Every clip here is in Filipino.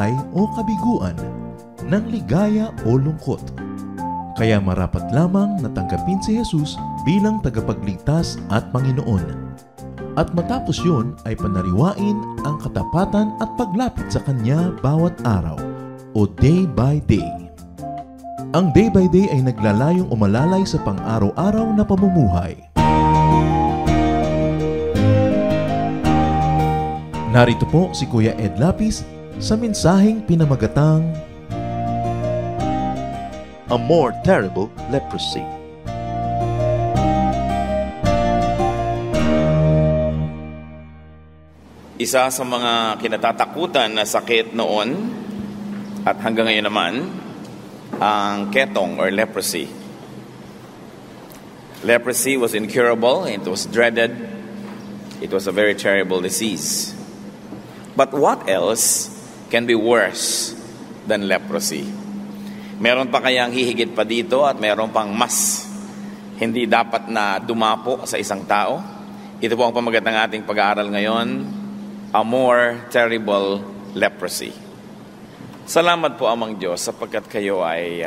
tagumpay o kabiguan, ng ligaya o lungkot. Kaya marapat lamang na tanggapin si Jesus bilang tagapagligtas at Panginoon. At matapos yun ay panariwain ang katapatan at paglapit sa Kanya bawat araw o day by day. Ang day by day ay naglalayong umalalay sa pang-araw-araw na pamumuhay. Narito po si Kuya Ed Lapis sa mensaheng pinamagatang A More Terrible Leprosy. Isa sa mga kinatatakutan na sakit noon at hanggang ngayon naman, ang ketong or leprosy. Leprosy was incurable, it was dreaded, it was a very terrible disease. But what else can be worse than leprosy? Meron pa kayang hihigit pa dito at meron pang mas hindi dapat na dumapo sa isang tao? Ito po ang pamagat ng ating pag-aaral ngayon, A More Terrible Leprosy. Salamat po, Amang Diyos, sapagkat kayo ay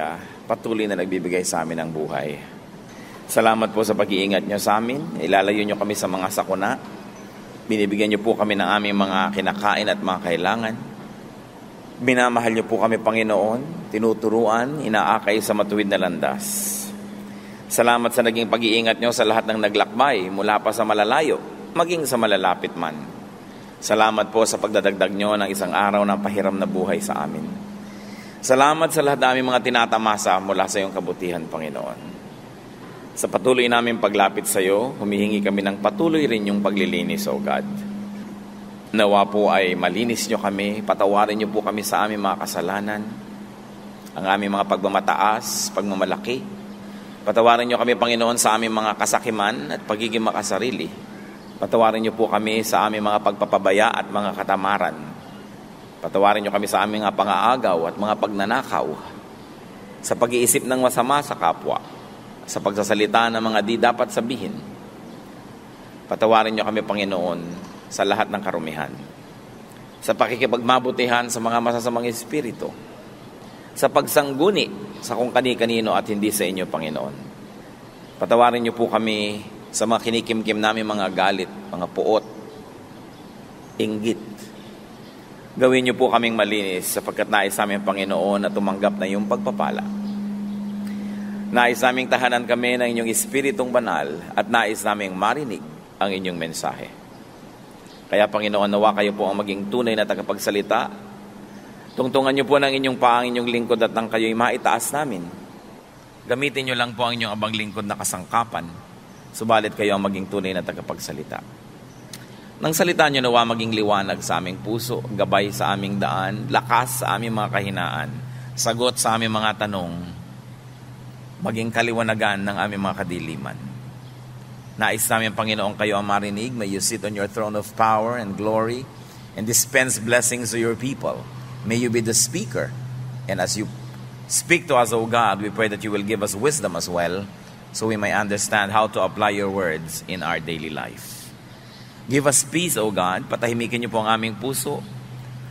patuloy na nagbibigay sa amin ng buhay. Salamat po sa pag-iingat niyo sa amin. Ilalayo niyo kami sa mga sakuna. Binibigyan niyo po kami ng aming mga kinakain at mga kailangan. Minamahal niyo po kami, Panginoon, tinuturuan, inaakay sa matuwid na landas. Salamat sa naging pag-iingat niyo sa lahat ng naglakbay mula pa sa malalayo, maging sa malalapit man. Salamat po sa pagdadagdag niyo ng isang araw ng pahiram na buhay sa amin. Salamat sa lahat ng aming mga tinatamasa mula sa iyong kabutihan, Panginoon. Sa patuloy namin paglapit sa iyo, humihingi kami ng patuloy rin yung paglilinis, O God. Nawa po ay malinis niyo kami, patawarin niyo po kami sa aming mga kasalanan, ang aming mga pagmamataas, pagmamalaki. Patawarin niyo kami, Panginoon, sa aming mga kasakiman at pagiging makasarili. Patawarin niyo po kami sa aming mga pagpapabaya at mga katamaran. Patawarin niyo kami sa aming mga pangaagaw at mga pagnanakaw, sa pag-iisip ng masama sa kapwa, sa pagsasalita ng mga di dapat sabihin. Patawarin niyo kami, Panginoon, sa lahat ng karumihan, sa pakikipagmabutihan sa mga masasamang espiritu, sa pagsangguni sa kung kani-kanino at hindi sa inyo, Panginoon. Patawarin niyo po kami sa mga kinikimkim namin mga galit, mga puot, inggit. Gawin niyo po kaming malinis sapagkat nais namin, Panginoon, na tumanggap na iyong pagpapala. Nais naming tahanan kami ng inyong Espiritong Banal at nais naming marinig ang inyong mensahe. Kaya, Panginoon, nawa kayo po ang maging tunay na tagapagsalita. Tungtungan niyo po ng inyong paang inyong lingkod at nang kayo'y maitaas namin. Gamitin niyo lang po ang inyong abang lingkod na kasangkapan. Subalit kayo ang maging tunay na tagapagsalita. Nang salita niyo nawa maging liwanag sa aming puso, gabay sa aming daan, lakas sa aming mga kahinaan, sagot sa aming mga tanong, maging kaliwanagan ng aming mga kadiliman. Nais namin, Panginoon, kayo ang marinig. May you sit on your throne of power and glory and dispense blessings to your people. May you be the speaker. And as you speak to us, O God, we pray that you will give us wisdom as well, so we may understand how to apply your words in our daily life. Give us peace, O God. Patahimikin niyo po ang aming puso.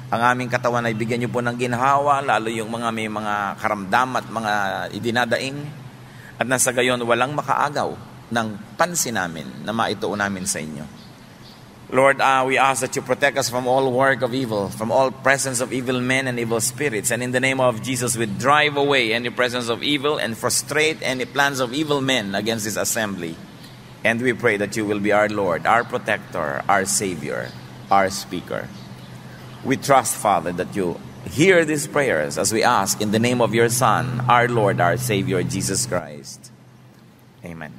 Ang aming katawan ay bigyan niyo po ng ginhawa, lalo yung mga may mga karamdam at mga idinadaing. At nasa gayon, walang makaagaw ng pansin namin na maituon namin sa inyo. Lord, we ask that you protect us from all work of evil, from all presence of evil men and evil spirits. And in the name of Jesus, we drive away any presence of evil and frustrate any plans of evil men against this assembly. And we pray that you will be our Lord, our protector, our Savior, our speaker. We trust, Father, that you hear these prayers as we ask in the name of your Son, our Lord, our Savior, Jesus Christ. Amen.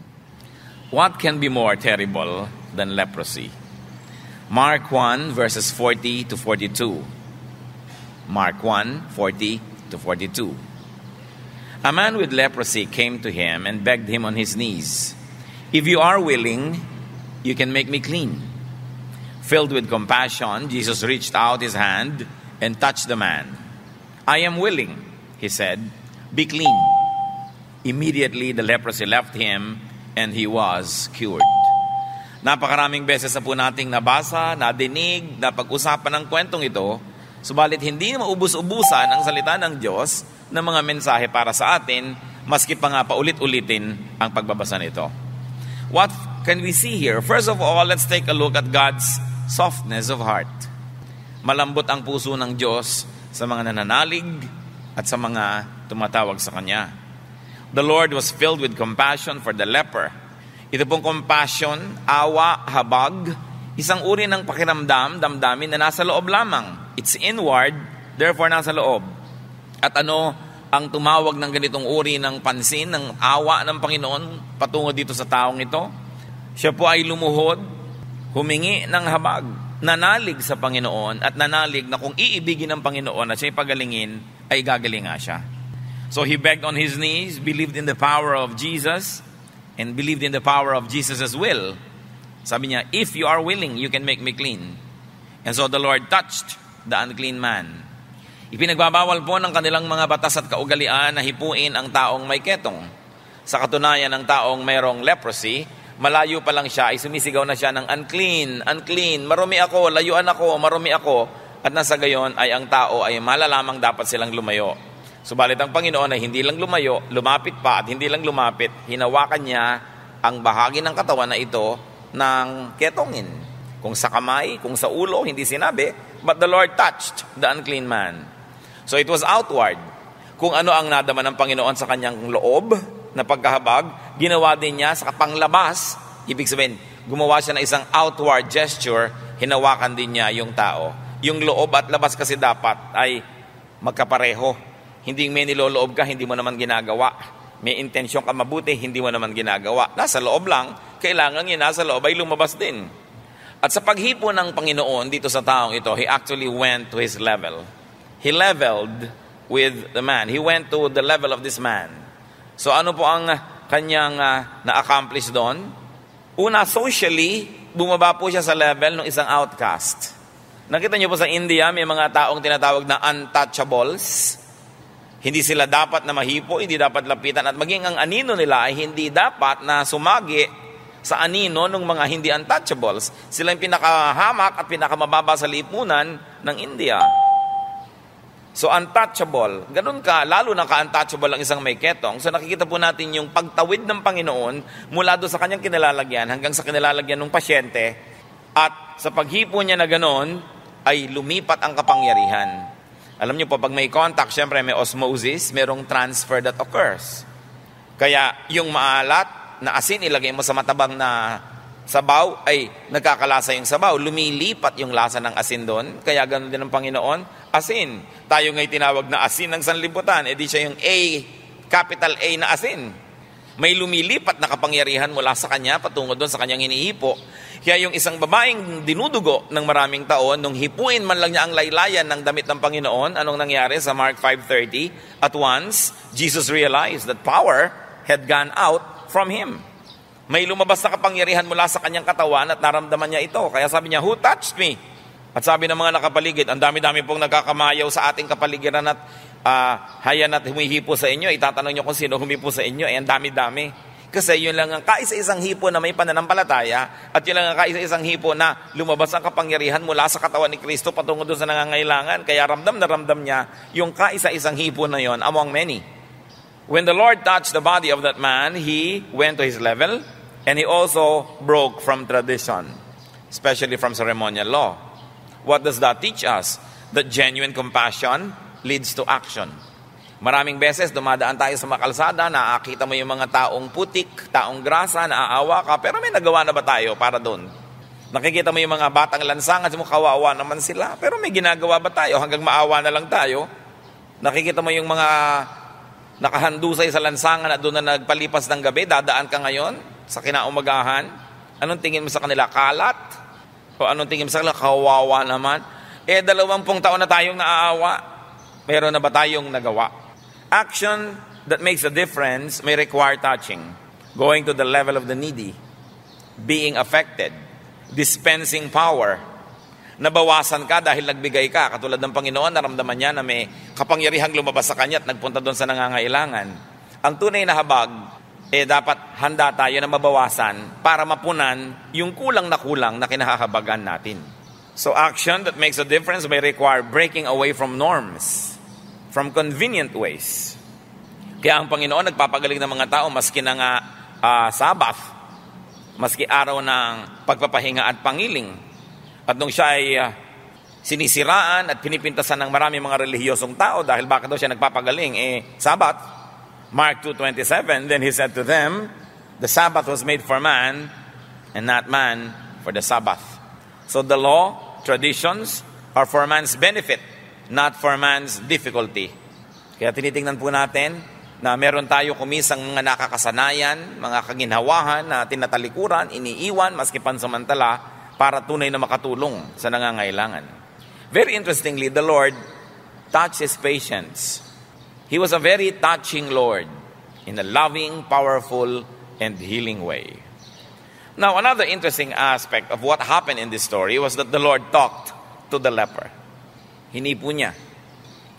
What can be more terrible than leprosy? Mark 1, verses 40 to 42. Mark 1, 40 to 42. A man with leprosy came to him and begged him on his knees, "If you are willing, you can make me clean." Filled with compassion, Jesus reached out his hand and touched the man. "I am willing," he said, "be clean." Immediately, the leprosy left him and he was cured. Napakaraming beses na po nating nabasa, nadinig, napag-usapan ng kwentong ito, Subalit hindi maubos-ubusan ang salita ng Diyos ng mga mensahe para sa atin, maski pa nga paulit-ulitin ang pagbabasa nito. What can we see here? First of all, let's take a look at God's softness of heart. Malambot ang puso ng Diyos sa mga nananalig at sa mga tumatawag sa Kanya. The Lord was filled with compassion for the leper. Ito pong compassion, awa, habag, isang uri ng pakiramdam, damdamin na nasa loob lamang. It's inward, therefore nasa loob. At ano ang tumawag ng ganitong uri ng pansin, ng awa ng Panginoon patungo dito sa taong ito? Siya po ay lumuhod, humingi ng habag, nanalig sa Panginoon at nanalig na kung iibigin ng Panginoon at siya'y pagalingin, ay gagaling nga siya. So he begged on his knees, believed in the power of Jesus, and believed in the power of Jesus' will. Sabi niya, if you are willing, you can make me clean. And so the Lord touched the unclean man. Ipinagbabawal po ng kanilang mga batas at kaugalian na hipuin ang taong may ketong. Sa katunayan ng taong mayroong leprosy, malayo pa lang siya ay sumisigaw na siya ng unclean, unclean, marumi ako, layuan ako, marumi ako. At nasa gayon ay ang tao ay malalamang dapat silang lumayo. Subalit ang Panginoon ay hindi lang lumayo, lumapit pa at hindi lang lumapit, hinawakan niya ang bahagi ng katawan na ito ng ketongin. Kung sa kamay, kung sa ulo, hindi sinabi, but the Lord touched the unclean man. So it was outward. Kung ano ang nadama ng Panginoon sa kanyang loob na pagkahabag, ginawa din niya sa panglabas. Ibig sabihin, gumawa siya ng isang outward gesture, hinawakan din niya yung tao. Yung loob at labas kasi dapat ay magkapareho. Hindi may niloloob ka, hindi mo naman ginagawa. May intensyon ka mabuti, hindi mo naman ginagawa. Nasa loob lang, kailangan yun nasa loob ay lumabas din. At sa paghipo ng Panginoon dito sa taong ito, He actually went to his level. He leveled with the man. He went to the level of this man. So ano po ang kanyang na-accomplish doon? Una, socially, bumaba po siya sa level ng isang outcast. Nakita niyo po sa India, may mga taong tinatawag na untouchables. Hindi sila dapat na mahipo, hindi dapat lapitan. At maging ang anino nila ay hindi dapat na sumagi sa anino ng mga hindi untouchables. Sila yung pinakahamak at pinakamababa sa lipunan ng India. So untouchable, ganun ka, lalo na ka-untouchable ang isang may ketong. So nakikita po natin yung pagtawid ng Panginoon mula doon sa kanyang kinalalagyan hanggang sa kinalalagyan ng pasyente. At sa paghipo niya na ganun, ay lumipat ang kapangyarihan. Alam niyo po, pag may contact, syempre may osmosis, merong transfer that occurs. Kaya yung maalat na asin, ilagay mo sa matabang na sabaw, ay nagkakalasa yung sabaw. Lumilipat yung lasa ng asin doon. Kaya ganoon din ang Panginoon, asin. Tayo nga'y tinawag na asin ng sanlibutan. E di siya yung A, capital A na asin. May lumilipat na kapangyarihan mula sa kanya patungo doon sa kanyang hinihipo. Kaya yung isang babaeng dinudugo ng maraming taon, nung hipuin man lang niya ang laylayan ng damit ng Panginoon, anong nangyari sa Mark 5:30? At once, Jesus realized that power had gone out from him. May lumabas na kapangyarihan mula sa kanyang katawan at naramdaman niya ito. Kaya sabi niya, who touched me? At sabi ng mga nakapaligid, ang dami-dami pong nagkakamayaw sa ating kapaligiran at hayan at humihipo sa inyo. Itatanong niyo kung sino humipo sa inyo. Ang dami-dami. Kasi yun lang ang kaisa-isang hipo na may pananampalataya at yun lang ang kaisa-isang hipo na lumabas ang kapangyarihan mula sa katawan ni Kristo patungo doon sa nangangailangan. Kaya ramdam na ramdam niya yung kaisa-isang hipo na yon among many. When the Lord touched the body of that man, He went to his level and He also broke from tradition, especially from ceremonial law. What does that teach us? That genuine compassion leads to action. Maraming beses dumadaan tayo sa mga kalsada, nakakita mo yung mga taong putik, taong grasa, naaawa ka, pero may nagawa na ba tayo para doon? Nakikita mo yung mga batang lansangan, kawawa naman sila, pero may ginagawa ba tayo hanggang maawa na lang tayo? Nakikita mo yung mga nakahandusay sa lansangan at doon na nagpalipas ng gabi, dadaan ka ngayon sa kinaumagahan. Anong tingin mo sa kanila? Kalat? O anong tingin mo sa kanila? Kawawa naman. 20 taon na tayong naaawa. Meron na ba tayong nagawa? Action that makes a difference may require touching, going to the level of the needy, being affected, dispensing power. Nabawasan ka dahil nagbigay ka. Katulad ng Panginoon, naramdaman niya na may kapangyarihang lumabas sa kanya at nagpunta doon sa nangangailangan. Ang tunay na habag, dapat handa tayo na mabawasan para mapunan yung kulang na kinahahabagan natin. So action that makes a difference may require breaking away from norms, from convenient ways. Kaya ang Panginoon nagpapagaling ng mga tao maski na nga Sabbath, maski araw ng pagpapahinga at pangiling. At nung siya ay sinisiraan at pinipintasan ng marami mga relihiyosong tao dahil bakit daw siya nagpapagaling? Sabbath. Mark 2:27, then he said to them, the Sabbath was made for man and not man for the Sabbath. So the law, traditions are for man's benefit, not for man's difficulty. Kaya tinitingnan po natin na meron tayo kumisang mga nakakasanayan, mga kaginhawahan na tinatalikuran, iniiwan, maski pansamantala, para tunay na makatulong sa nangangailangan. Very interestingly, the Lord touched His patience. He was a very touching Lord in a loving, powerful, and healing way. Now, another interesting aspect of what happened in this story was that the Lord talked to the leper. Hinipo niya.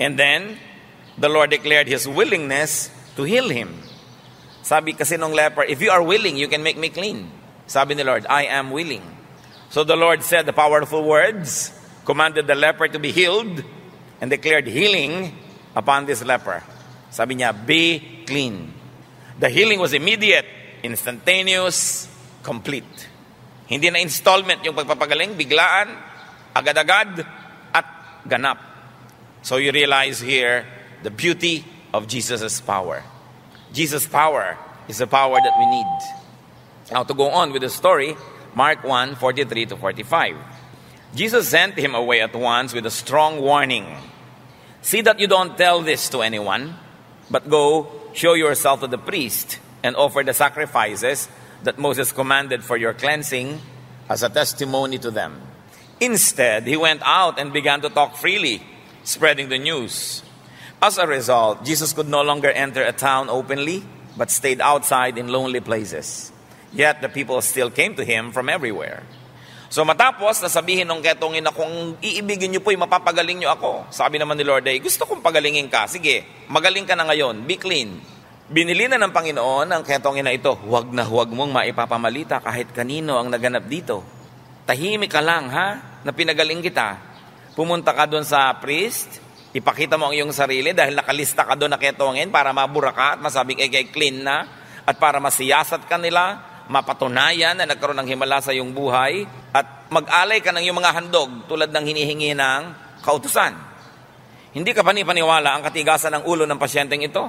And then, the Lord declared His willingness to heal him. Sabi kasi nung leper, if you are willing, you can make me clean. Sabi ni Lord, I am willing. So the Lord said the powerful words, commanded the leper to be healed, and declared healing upon this leper. Sabi niya, be clean. The healing was immediate, instantaneous, complete. Hindi na installment yung pagpapagaling, biglaan, agad-agad, at ganap. So you realize here the beauty of Jesus' power. Jesus' power is the power that we need. Now to go on with the story, Mark 1:43-45. Jesus sent him away at once with a strong warning. See that you don't tell this to anyone, but go show yourself to the priest and offer the sacrifices that Moses commanded for your cleansing as a testimony to them. Instead, he went out and began to talk freely, spreading the news. As a result, Jesus could no longer enter a town openly, but stayed outside in lonely places. Yet the people still came to him from everywhere. So matapos, nasabihin ng ketongin na kung iibigin niyo po'y mapapagaling niyo ako. Sabi naman ni Lord, gusto kong pagalingin ka. Sige, magaling ka na ngayon, be clean. Binili na ng Panginoon ang ketongin na ito, huwag na huwag mong maipapamalita kahit kanino ang naganap dito. Tahimik ka lang, ha? Na pinagaling kita. Pumunta ka doon sa priest, ipakita mo ang iyong sarili dahil nakalista ka doon na ketongin para mabura ka at masabing clean na at para masiyasat ka nila, mapatunayan na nagkaroon ng himala sa iyong buhay at mag-alay ka ng iyong mga handog tulad ng hinihingi ng kautusan. Hindi ka panipaniwala ang katigasan ng ulo ng pasyenteng ito.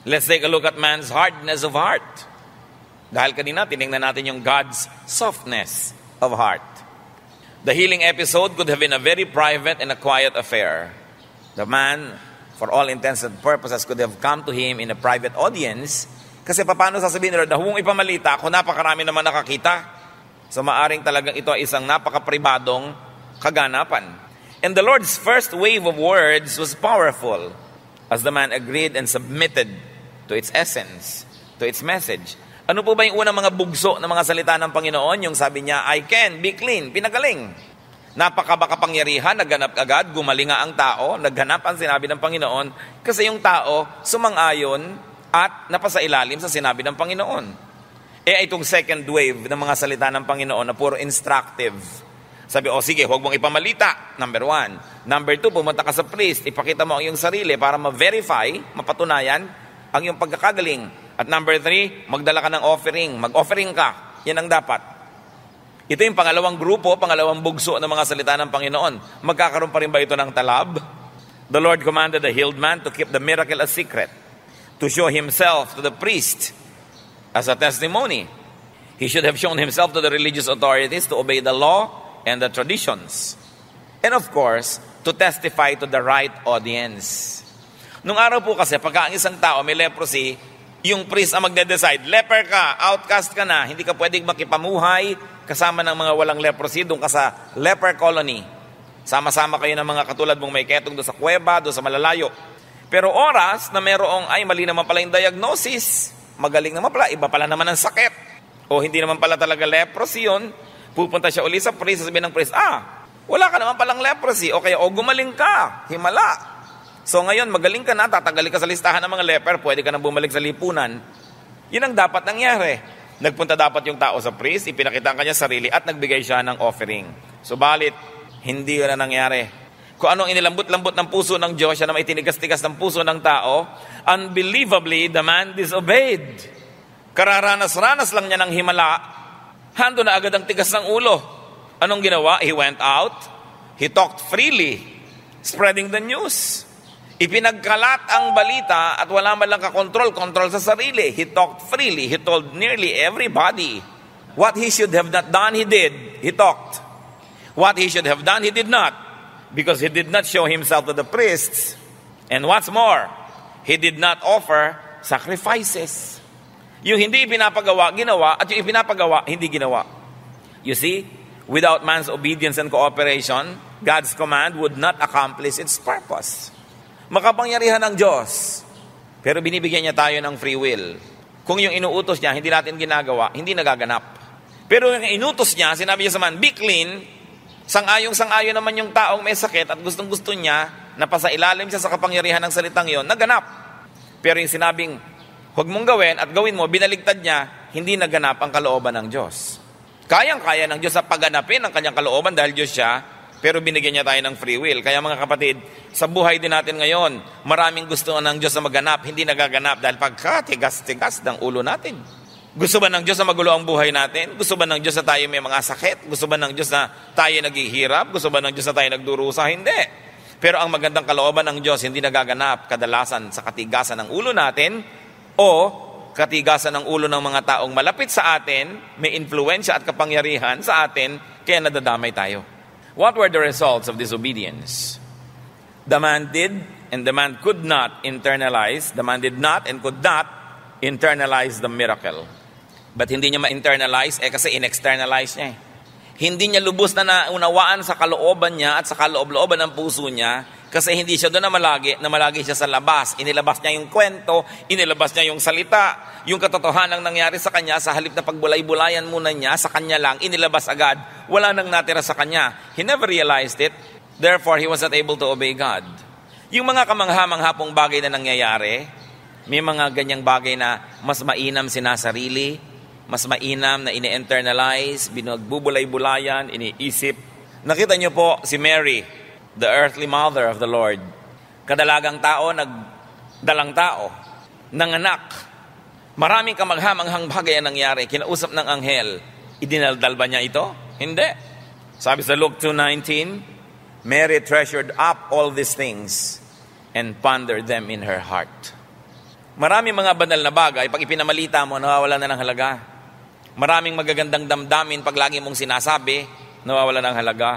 Let's take a look at man's hardness of heart. Dahil kanina, tinignan natin yung God's softness of heart. The healing episode could have been a very private and a quiet affair. The man, for all intents and purposes, could have come to him in a private audience. Kasi paano sasabihin ni Lord na huwag ipamalita ako, napakarami naman nakakita. So maaring talagang ito ay isang napakapribadong kaganapan. And the Lord's first wave of words was powerful as the man agreed and submitted to its essence, to its message. Ano po ba yung unang mga bugso ng mga salita ng Panginoon? Yung sabi niya, I can be clean, pinagaling. Napakabakapangyarihan, nagganap agad, gumaling nga ang tao, nagganap ang sinabi ng Panginoon, kasi yung tao sumang-ayon at napasailalim sa sinabi ng Panginoon. Itong second wave ng mga salita ng Panginoon na puro instructive. Sabi, sige, huwag mong ipamalita, number 1. Number 2, pumunta ka sa priest, ipakita mo ang iyong sarili para ma-verify, mapatunayan ang iyong pagkakagaling. At number 3, magdala ka ng offering, mag-offering ka. Yan ang dapat. Ito yung pangalawang grupo, pangalawang bugso ng mga salita ng Panginoon. Magkakaroon pa rin ba ito ng talab? The Lord commanded the healed man to keep the miracle a secret, to show himself to the priest as a testimony. He should have shown himself to the religious authorities to obey the law and the traditions. And of course, to testify to the right audience. Nung araw po kasi, pagka ang isang tao may leprosy, yung priest ang magde-decide, leper ka, outcast ka na, hindi ka pwedeng makipamuhay kasama ng mga walang leprosy, doon ka sa leper colony. Sama-sama kayo ng mga katulad mong may ketong doon sa kuweba, doon sa malalayo. Pero oras na merong, mali naman pala yung diagnosis, magaling naman pala, iba pala naman ang sakit, o hindi naman pala talaga leprosy yun, pupunta siya uli sa priest, sabihin ng priest, wala ka naman palang leprosy, o kaya, gumaling ka, himala. So ngayon, magaling ka na, tatagali ka sa listahan ng mga leper, pwede ka na bumalik sa lipunan. Yun ang dapat nangyari. Nagpunta dapat yung tao sa priest, ipinakita ang kanyang sarili at nagbigay siya ng offering. Subalit, Hindi wala nangyari. Kung anong inilambot-lambot ng puso ng Diyos, siya na may tinigas-tigas ng puso ng tao, unbelievably, the man disobeyed. Kararanas-ranas lang niya ng himala, hando na agad ang tigas ng ulo. Anong ginawa? He went out, he talked freely, spreading the news. Ipinagkalat ang balita at wala man lang kontrol sa sarili. He talked freely. He told nearly everybody. What he should have not done, he did. He talked. What he should have done, he did not. Because he did not show himself to the priests. And what's more, he did not offer sacrifices. Yung hindi ipinapagawa, ginawa. At yung ipinapagawa, hindi ginawa. You see, without man's obedience and cooperation, God's command would not accomplish its purpose. Makapangyarihan ng Diyos, pero binibigyan niya tayo ng free will. Kung yung inuutos niya, hindi natin ginagawa, hindi nagaganap. Pero yung inutos niya, sinabi niya sa man, be clean, sang-ayong-sangayon naman yung taong may sakit at gustong-gusto niya na pasailalim siya sa kapangyarihan ng salitang yon, naganap. Pero yung sinabing, huwag mong gawin at gawin mo, binaligtad niya, hindi naganap ang kalooban ng Diyos. Kayang-kaya ng Diyos sa pagganapin ang kanyang kalooban dahil Diyos siya, pero binigyan niya tayo ng free will. Kaya mga kapatid, sa buhay din natin ngayon, maraming gusto ng Diyos na maganap, hindi nagaganap dahil pagkatigas-tigas ng ulo natin. Gusto ba ng Diyos na magulo ang buhay natin? Gusto ba ng Diyos na tayo may mga sakit? Gusto ba ng Diyos na tayo naghihirap? Gusto ba ng Diyos na tayo nagdurusa? Hindi. Pero ang magandang kalooban ng Diyos hindi nagaganap kadalasan sa katigasan ng ulo natin o katigasan ng ulo ng mga taong malapit sa atin, may influensya at kapangyarihan sa atin, kaya nadadamay tayo. What were the results of disobedience? The man did and the man could not internalize. The man did not and could not internalize the miracle. But hindi niya ma-internalize kasi in-externalize niya. Hindi niya lubos na naunawaan sa kalooban niya at sa kaloob-looban ng puso niya kasi hindi siya doon na malagi siya sa labas. Inilabas niya yung kwento, inilabas niya yung salita, yung katotohanan nangyari sa kanya sa halip na pagbulay-bulayan muna niya sa kanya lang, inilabas agad. Wala nang natira sa kanya. He never realized it. Therefore, he was not able to obey God. Yung mga kamangha-mangha pong bagay na nangyayari, may mga ganyang bagay na mas mainam sinasarili, mas mainam na ini-internalize, binagbubulay-bulayan, iniisip. Nakita niyo po si Mary, the earthly mother of the Lord. Kadalagang tao, nagdalang tao, nanganak. Maraming kamangha-manghang bagay ang nangyari. Kinausap ng anghel. Idinaldal ba niya ito? Hindi. Sabi sa Luke 2:19, Mary treasured up all these things and pondered them in her heart. Maraming mga banal na bagay, pag ipinamalita mo, nawawala na ng halaga. Maraming magagandang damdamin, pag lagi mong sinasabi, nawawala ng halaga.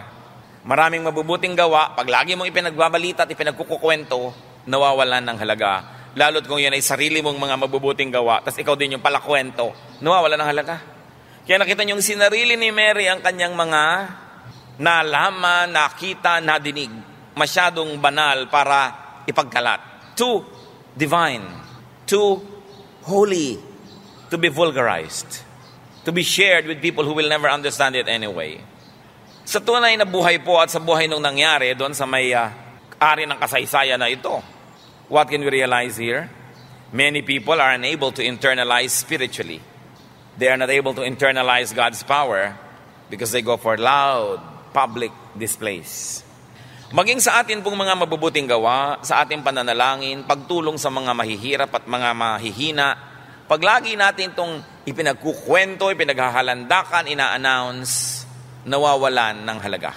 Maraming mabubuting gawa, pag lagi mong ipinagbabalita at ipinagkukukwento, nawawala ng halaga. Lalo't kung yun ay sarili mong mga mabubuting gawa, tas ikaw din yung palakwento, nawawala ng halaga. Kaya nakita niyo yung sinarili ni Mary ang kanyang mga nalaman, nakita, nadinig. Masyadong banal para ipagkalat. Too divine. Too holy to be vulgarized, to be shared with people who will never understand it anyway. Sa tunay na buhay po at sa buhay nung nangyari doon sa may ari ng kasaysayan na ito, what can we realize here? Many people are unable to internalize spiritually. They are not able to internalize God's power because they go for loud public displays. Maging sa atin pong mga mabubuting gawa, sa ating pananalangin, pagtulong sa mga mahihirap at mga mahihina, pag lagi natin itong ipinagkukwento, ipinaghahalandakan, ina-announce, nawawalan ng halaga.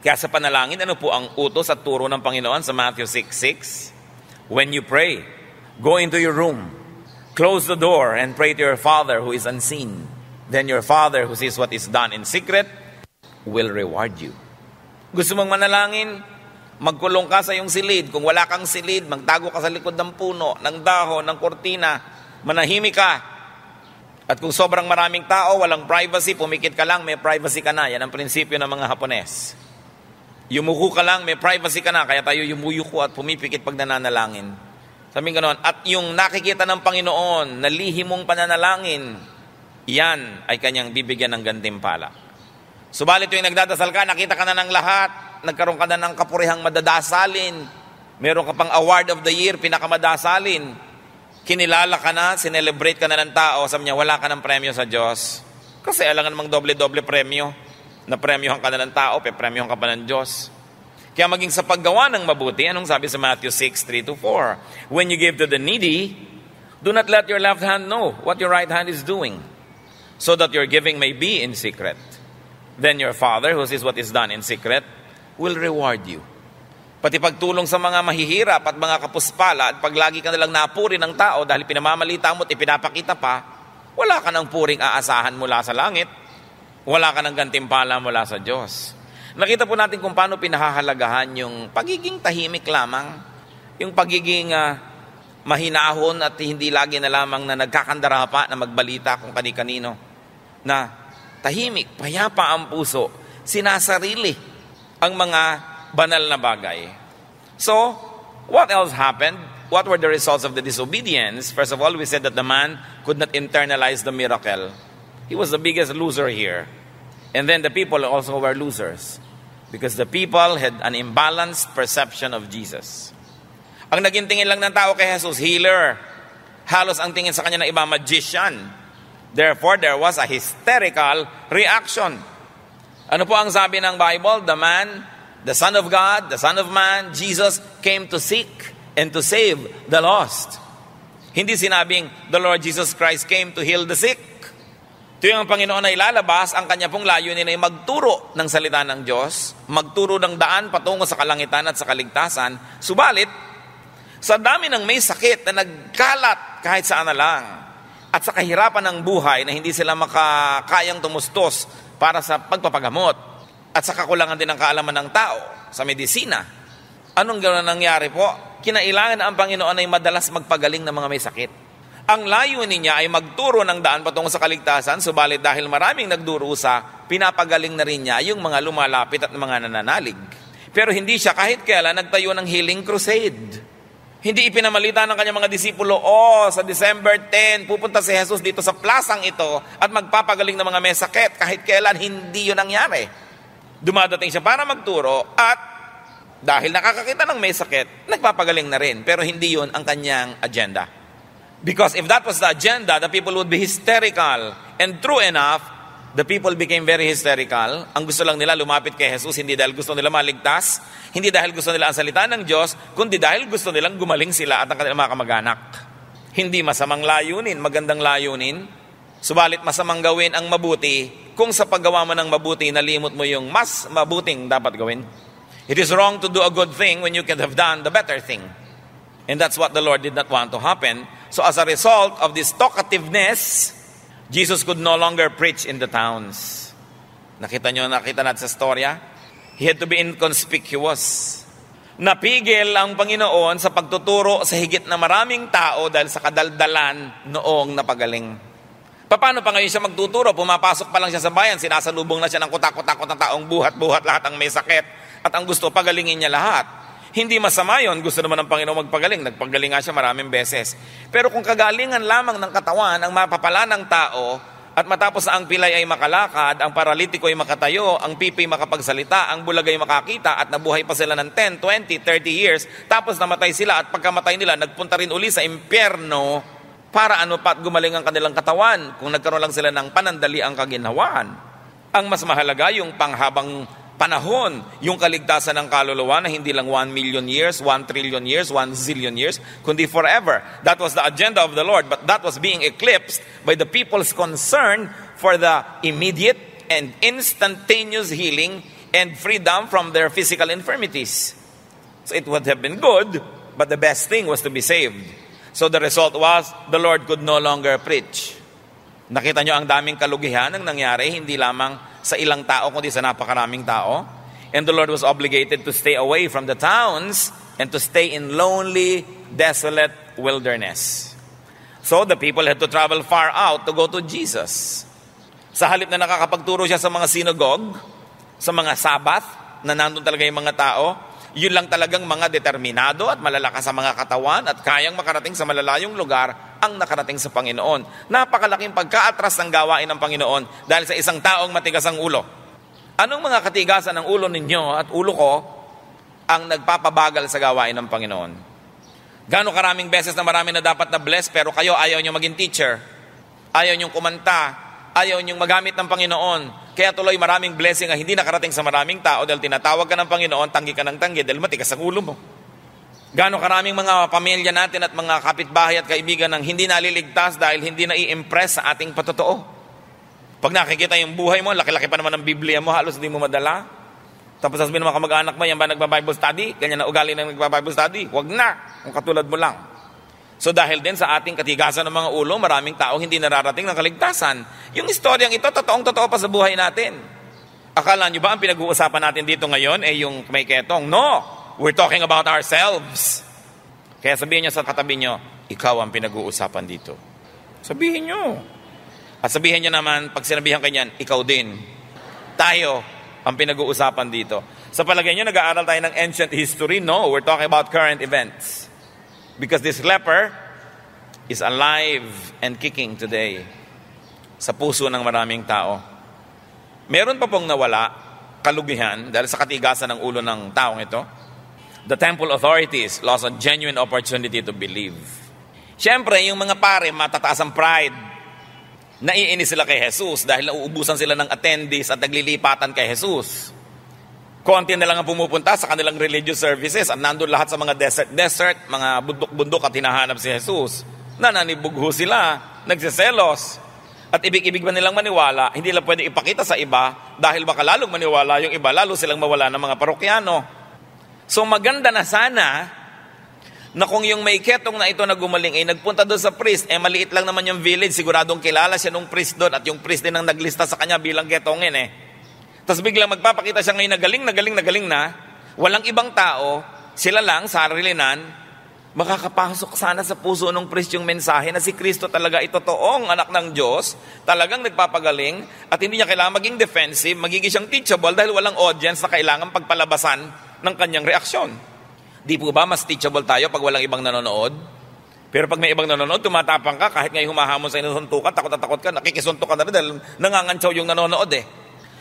Kaya sa panalangin, ano po ang utos at turo ng Panginoon sa Matthew 6:6? When you pray, go into your room, close the door, and pray to your Father who is unseen. Then your Father who sees what is done in secret will reward you. Gusto mong manalangin? Magkulong ka sa iyong silid. Kung wala kang silid, magtago ka sa likod ng puno, ng dahon, ng kortina. Manahimik ka. At kung sobrang maraming tao, walang privacy, pumikit ka lang, may privacy ka na. Yan ang prinsipyo ng mga Hapones. Yumuko ka lang, may privacy ka na. Kaya tayo yumuyuko at pumipikit pag nananalangin. Sabi ganoon. At yung nakikita ng Panginoon na lihim mong pananalangin, yan ay kanyang bibigyan ng gantimpala. Subalit yung nagdadasal ka, nakita ka na ng lahat, nagkaroon ka na ng kapurihang madadasalin, meron ka pang award of the year, pinakamadasalin, kinilala ka na, sinelebrate ka na ng tao, sabi niya, wala ka ng premyo sa Diyos. Kasi alangan namang doble-doble premyo. Napremyohan ka na ng tao, pepremyohan ka pa ng Diyos. Kaya maging sa paggawa ng mabuti, anong sabi sa Matthew 6:3-4? When you give to the needy, do not let your left hand know what your right hand is doing, so that your giving may be in secret. Then your Father, who sees what is done in secret, will reward you. Pati pagtulong sa mga mahihirap at mga kapuspala at paglagi ka nalang napuri ng tao dahil pinamamalita mo at ipinapakita pa, wala ka ng puring aasahan mula sa langit. Wala ka ng gantimpala mula sa Diyos. Nakita po natin kung paano pinahahalagahan yung pagiging tahimik lamang, yung pagiging mahinahon at hindi lagi na lamang na nagkakandara pa na magbalita kung kani-kanino. Na tahimik, payapa ang puso, sinasarili ang mga banal na bagay. So, what else happened? What were the results of the disobedience? First of all, we said that the man could not internalize the miracle. He was the biggest loser here. And then the people also were losers because the people had an imbalanced perception of Jesus. Ang naging tingin lang ng tao kay Jesus, healer. Halos ang tingin sa kanya ng iba, magician. Therefore, there was a hysterical reaction. Ano po ang sabi ng Bible? The man, the Son of God, the Son of Man, Jesus came to seek and to save the lost. Hindi sinabing, the Lord Jesus Christ came to heal the sick. Ito yung Panginoon na ilalabas, ang kanya pong layunin ay magturo ng salita ng Diyos, magturo ng daan patungo sa kalangitan at sa kaligtasan. Subalit, sa dami ng may sakit na nagkalat kahit saan na lang, at sa kahirapan ng buhay na hindi sila makakayang tumustos para sa pagpapagamot, at sa kakulangan din ng kaalaman ng tao sa medisina, anong gano'n nangyari po? Kinailangan na ang Panginoon ay madalas magpagaling ng mga may sakit. Ang layunin niya ay magturo ng daan patungo sa kaligtasan, subalit dahil maraming nagdurusa, pinapagaling na rin niya yung mga lumalapit at mga nananalig. Pero hindi siya kahit kailan nagtayo ng healing crusade. Hindi ipinamalita ng kanyang mga disipulo, sa December 10, pupunta si Jesus dito sa plasang ito at magpapagaling ng mga may sakit. Kahit kailan, hindi yun nangyari. Dumadating siya para magturo at dahil nakakakita ng may sakit, nagpapagaling na rin. Pero hindi yun ang kanyang agenda. Because if that was the agenda, the people would be hysterical. And true enough, the people became very hysterical. Ang gusto lang nila lumapit kay Jesus, hindi dahil gusto nila maligtas, hindi dahil gusto nila ang salita ng Diyos, kundi dahil gusto nilang gumaling sila at ang kanilang mga kamag-anak. Hindi masamang layunin, magandang layunin. Subalit masamang gawin ang mabuti kung sa paggawa mo ng mabuti, nalimot mo yung mas mabuting dapat gawin. It is wrong to do a good thing when you could have done the better thing. And that's what the Lord did not want to happen. So as a result of this talkativeness, Jesus could no longer preach in the towns. Nakita natin sa storya? He had to be inconspicuous. Napigil ang Panginoon sa pagtuturo sa higit na maraming tao dahil sa kadaldalan noong napagaling. Paano pa ngayon siya magtuturo? Pumapasok pa lang siya sa bayan, sinasalubong na siya ng kutak-kutakot ng taong buhat-buhat lahat ang may sakit. At ang gusto, pagalingin niya lahat. Hindi masama yun. Gusto naman ng Panginoon magpagaling. Nagpagaling nga siya maraming beses. Pero kung kagalingan lamang ng katawan ang mapapala ng tao at matapos na ang pilay ay makalakad, ang paralitiko ay makatayo, ang pipi makapagsalita, ang bulag ay makakita at nabuhay pa sila ng 10, 20, 30 years, tapos namatay sila at pagkamatay nila, nagpunta rin uli sa impyerno para pat gumaling ang kanilang katawan kung nagkaroon lang sila ng panandali ang kaginhawaan. Ang mas mahalaga yung panghabang panahon, yung kaligtasan ng kaluluwa na hindi lang 1 million years, 1 trillion years, 1 zillion years, kundi forever. That was the agenda of the Lord, but that was being eclipsed by the people's concern for the immediate and instantaneous healing and freedom from their physical infirmities. So it would have been good, but the best thing was to be saved. So the result was, the Lord could no longer preach. Nakita nyo ang daming kalugihan ang nangyari, hindi lamang sa ilang tao, kundi sa napakaraming tao. And the Lord was obligated to stay away from the towns and to stay in lonely, desolate wilderness. So the people had to travel far out to go to Jesus. Sa halip na nakakapagturo siya sa mga synagogue, sa mga Sabbath, na nandun talaga yung mga tao, yun lang talagang mga determinado at malalakas sa mga katawan at kayang makarating sa malalayong lugar ang nakarating sa Panginoon. Napakalaking pagkaatras ng gawain ng Panginoon dahil sa isang taong matigas ang ulo. Anong mga katigasan ng ulo ninyo at ulo ko ang nagpapabagal sa gawain ng Panginoon? Gano'ng karaming beses na marami na dapat na bless pero kayo ayaw nyo maging teacher, ayaw nyo kumanta, ayaw niyong magamit ng Panginoon. Kaya tuloy maraming blessing ang hindi nakarating sa maraming tao dahil tinatawag ka ng Panginoon, tanggi ka ng tanggi dahil matigas ang ulo mo. Gaano karaming mga pamilya natin at mga kapitbahay at kaibigan ang hindi naliligtas dahil hindi na-i-impress sa ating patotoo. Pag nakikita yung buhay mo, laki-laki pa naman ng Biblia mo, halos hindi mo madala. Tapos sasabihin ng mga kamag-anak mo, yan ba nagba-Bible study? Ganyan na ugali ng nagba-Bible study? Huwag na, kung katulad mo lang. So dahil din sa ating katigasan ng mga ulo, maraming tao hindi nararating ng kaligtasan. Yung istoryang ito, totoong-totoo pa sa buhay natin. Akala nyo ba ang pinag-uusapan natin dito ngayon ay yung may ketong? No! We're talking about ourselves. Kaya sabihin nyo sa katabi nyo, ikaw ang pinag-uusapan dito. Sabihin nyo. At sabihin nyo naman, pag sinabihan kanyan, ikaw din. Tayo ang pinag-uusapan dito. Sa palagay nyo, nag-aaral tayo ng ancient history? No, we're talking about current events. Because this leper is alive and kicking today sa puso ng maraming tao. Meron pa pong nawala, kalugihan, dahil sa katigasan ng ulo ng taong ito. The temple authorities lost a genuine opportunity to believe. Siyempre, yung mga pare, matataas ang pride. Naiinis sila kay Jesus dahil nauubusan sila ng attendees at naglilipatan kay Jesus. Konti na lang ang pumupunta sa kanilang religious services at nandun lahat sa mga desert, mga bundok-bundok at hinahanap si Jesus. Nananibugho sila, nagsiselos. At ibig-ibig ba nilang maniwala, hindi lang pwede ipakita sa iba dahil baka lalong maniwala yung iba, lalo silang mawala ng mga parokyano. So maganda na sana na kung yung may ketong na ito na gumaling ay nagpunta doon sa priest, maliit lang naman yung village, siguradong kilala siya nung priest doon at yung priest din ang naglista sa kanya bilang ketongin Tapos biglang magpapakita siya ngayon na galing na, walang ibang tao, sila lang, sarilinan, makakapasok sana sa puso ng priest yung mensahe na si Kristo talaga ay totoong anak ng Diyos, talagang nagpapagaling, at hindi niya kailangan maging defensive, magiging siyang teachable dahil walang audience na kailangan pagpalabasan ng kanyang reaksyon. Di po ba mas teachable tayo pag walang ibang nanonood? Pero pag may ibang nanonood, tumatapang ka, kahit ngayon humahamon sa inusuntukan, takot ka, nakikisuntok ka na rin dahil nangangantsaw yung nanonood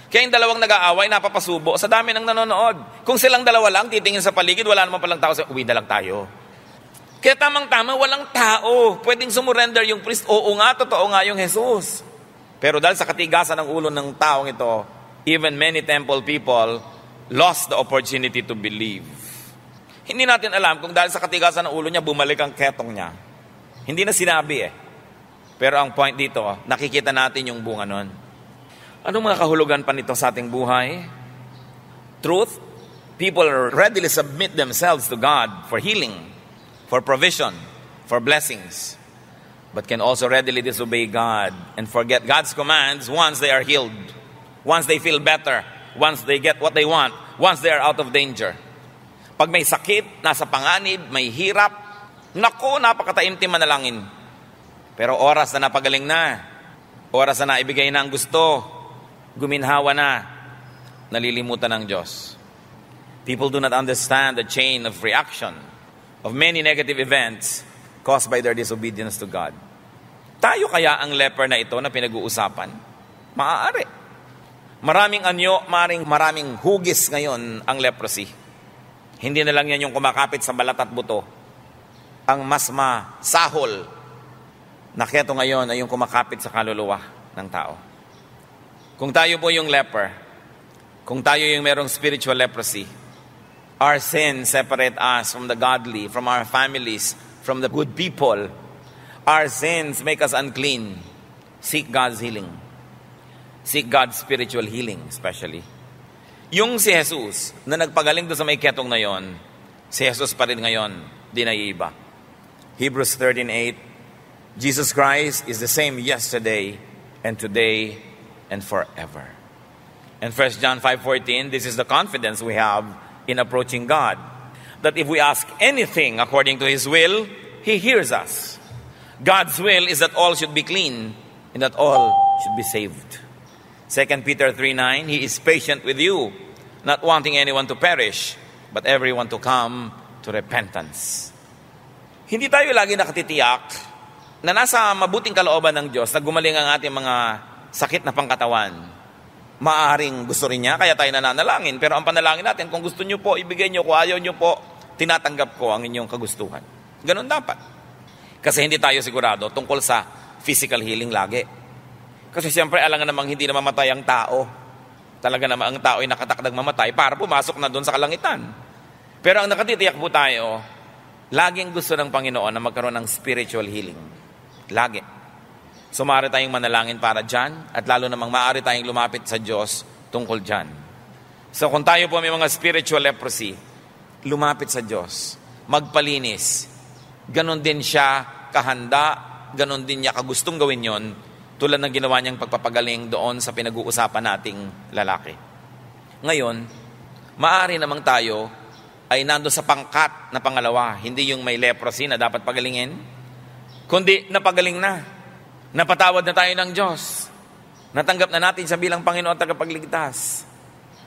Kaya yung dalawang nag-aaway, napapasubo sa dami ng nanonood. Kung silang dalawa lang, titingin sa paligid, wala naman palang tao, uwi na lang tayo. Kaya tamang-tama, walang tao. Pwedeng sumurrender yung priest, oo nga, totoo nga yung Jesus. Pero dahil sa katigasan ng ulo ng taong ito, even many temple people lost the opportunity to believe. Hindi natin alam kung dahil sa katigasan ng ulo niya, bumalik ang ketong niya. Hindi na sinabi Pero ang point dito, nakikita natin yung bunga nun. Anong mga kahulugan pa nito sa ating buhay? Truth, people readily submit themselves to God for healing, for provision, for blessings, but can also readily disobey God and forget God's commands once they are healed, once they feel better, once they get what they want, once they are out of danger. Pag may sakit, nasa panganib, may hirap, naku, napakataimtim manalangin. Pero oras na napagaling na, oras na naibigay na ang gusto, guminhawa na, nalilimutan ng Diyos. People do not understand the chain of reaction of many negative events caused by their disobedience to God. Tayo kaya ang leper na ito na pinag-uusapan? Maaari. Maraming anyo, maraming hugis ngayon ang leprosy. Hindi na lang yan yung kumakapit sa balat at buto. Ang mas masahol na keto ngayon ay yung kumakapit sa kaluluwa ng tao. Kung tayo po yung leper, kung tayo yung merong spiritual leprosy, our sins separate us from the godly, from our families, from the good people. Our sins make us unclean. Seek God's healing. Seek God's spiritual healing, especially. Yung si Jesus, na nagpagaling doon sa may ketong na yon, si Jesus pa rin ngayon, di naiiba. Hebrews 13:8, Jesus Christ is the same yesterday and today and forever. And 1 John 5:14, this is the confidence we have in approaching God, that if we ask anything according to His will, He hears us. God's will is that all should be clean and that all should be saved. 2 Peter 3:9, He is patient with you, not wanting anyone to perish, but everyone to come to repentance. Hindi tayo lagi nakatitiyak na nasa mabuting kalooban ng Diyos na gumaling ang ating mga sakit na pangkatawan. Maaaring gusto rin niya, kaya tayo nananalangin. Pero ang panalangin natin, kung gusto niyo po, ibigay niyo. Kung ayaw niyo po, tinatanggap ko ang inyong kagustuhan. Ganun dapat. Kasi hindi tayo sigurado tungkol sa physical healing lagi. Kasi siyempre, alangan namang hindi na mamatay ang tao. Talaga naman ang tao ay nakatakdang mamatay para pumasok na doon sa kalangitan. Pero ang nakatitiyak po tayo, laging gusto ng Panginoon na magkaroon ng spiritual healing. Lagi. So maaari tayong manalangin para dyan, at lalo namang maaari tayong lumapit sa Diyos tungkol dyan. So kung tayo po may mga spiritual leprosy, lumapit sa Diyos, magpalinis. Ganon din siya kahanda, ganon din niya kagustong gawin yon, tulad ng ginawa niyang pagpapagaling doon sa pinag-uusapan nating lalaki. Ngayon, maaari namang tayo ay nando sa pangkat na pangalawa, hindi yung may leprosy na dapat pagalingin, kundi napagaling na. Napatawad na tayo ng Diyos. Natanggap na natin siya bilang Panginoon at tagapagligtas.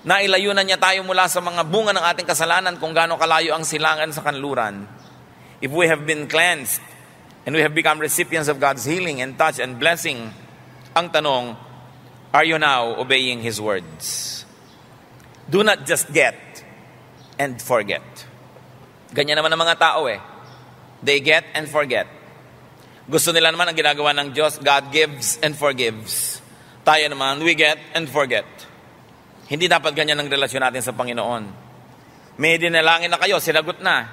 Nailayo na niya tayo mula sa mga bunga ng ating kasalanan kung gaano kalayo ang silangan sa kanluran. If we have been cleansed and we have become recipients of God's healing and touch and blessing, ang tanong, are you now obeying His words? Do not just get and forget. Ganyan naman ang mga tao eh. They get and forget. Gusto nila naman ang ginagawa ng Diyos, God gives and forgives. Tayo naman, we get and forget. Hindi dapat ganyan ang relasyon natin sa Panginoon. May dinalangin na kayo, sinagot na.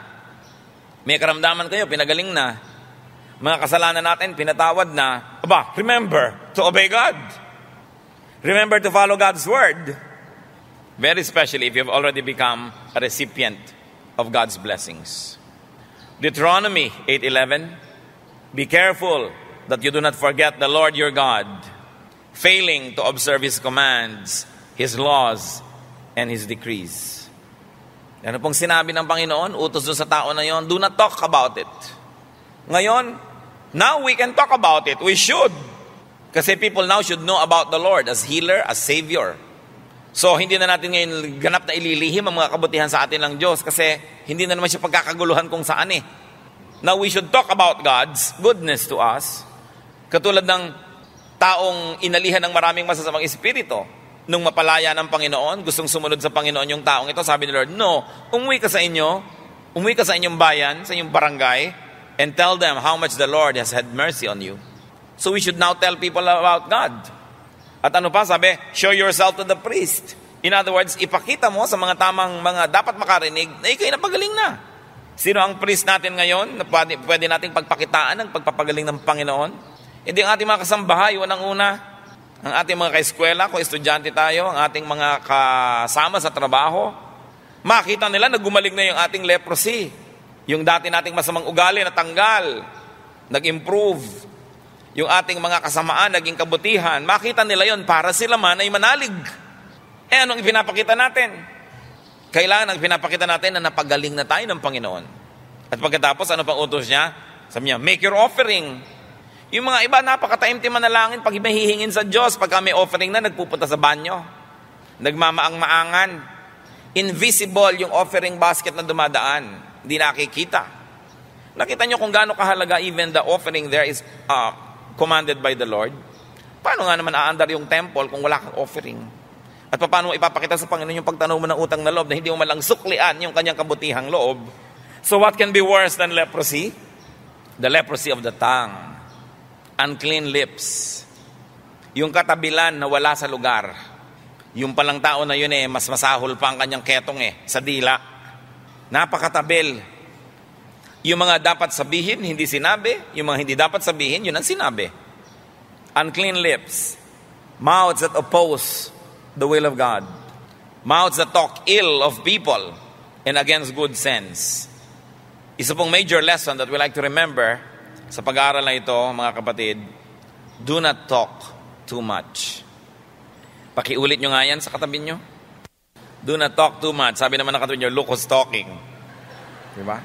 May karamdaman kayo, pinagaling na. Mga kasalanan natin, pinatawad na. Aba, remember to obey God. Remember to follow God's word. Very especially if you've already become a recipient of God's blessings. Deuteronomy 8:11, be careful that you do not forget the Lord your God, failing to observe His commands, His laws, and His decrees. Ano pong sinabi ng Panginoon? Utos doon sa tao na yon, do not talk about it. Ngayon, now we can talk about it. We should. Kasi people now should know about the Lord as healer, as Savior. So, hindi na natin ngayon ganap na ililihim ang mga kabutihan sa atin ng Diyos kasi hindi na naman siya pagkakaguluhan kung saan eh. Now, we should talk about God's goodness to us. Katulad ng taong inalihan ng maraming masasamang espiritu. Nung mapalaya ng Panginoon, gustong sumunod sa Panginoon yung taong ito, sabi ni Lord, no, umuwi ka sa inyong bayan, sa inyong barangay, and tell them how much the Lord has had mercy on you. So we should now tell people about God. At ano pa, sabi, show yourself to the priest. In other words, ipakita mo sa mga tamang mga dapat makarinig na ikaw'y napagaling na. Sino ang priest natin ngayon na pwede nating pagpakitaan ng pagpapagaling ng Panginoon? Hindi ang ating mga kasambahay, unang-una. Ang ating mga kaeskwela, kung estudyante tayo, ang ating mga kasama sa trabaho, makita nila na gumaling na yung ating leprosy. Yung dati nating masamang ugali na tanggal, nag-improve. Yung ating mga kasamaan, naging kabutihan. Makita nila yon para sila man ay manalig. Anong ipinapakita natin? Kailangan ang pinapakita natin na napagaling na tayo ng Panginoon. At pagkatapos, ano pang utos niya? Sabi niya, make your offering. Yung mga iba, napakataimtim manalangin pag mahihingin sa Diyos. Pagka may offering na, nagpupunta sa banyo. Nagmamaang-maangan. Invisible yung offering basket na dumadaan. Hindi nakikita. Nakita nyo kung gaano kahalaga even the offering there is commanded by the Lord. Paano nga naman aandar yung temple kung wala kang offering? At paano mo ipapakita sa Panginoon yung pagtanaw mo ng utang na loob na hindi mo malang suklian yung kanyang kabutihang loob? So what can be worse than leprosy? The leprosy of the tongue. Unclean lips. Yung katabilan na wala sa lugar. Yung palang tao na yun mas masahol pa ang kanyang ketong sa dila. Napakatabil. Yung mga dapat sabihin, hindi sinabi. Yung mga hindi dapat sabihin, yun ang sinabi. Unclean lips. Mouths that oppose the will of God. Mouths that talk ill of people and against good sense. Isa pong major lesson that we like to remember sa pag-aaral na ito, mga kapatid, do not talk too much. Pakiulit nyo nga yan sa katabi nyo. Do not talk too much. Sabi naman ng katabi nyo, look who's talking. Diba?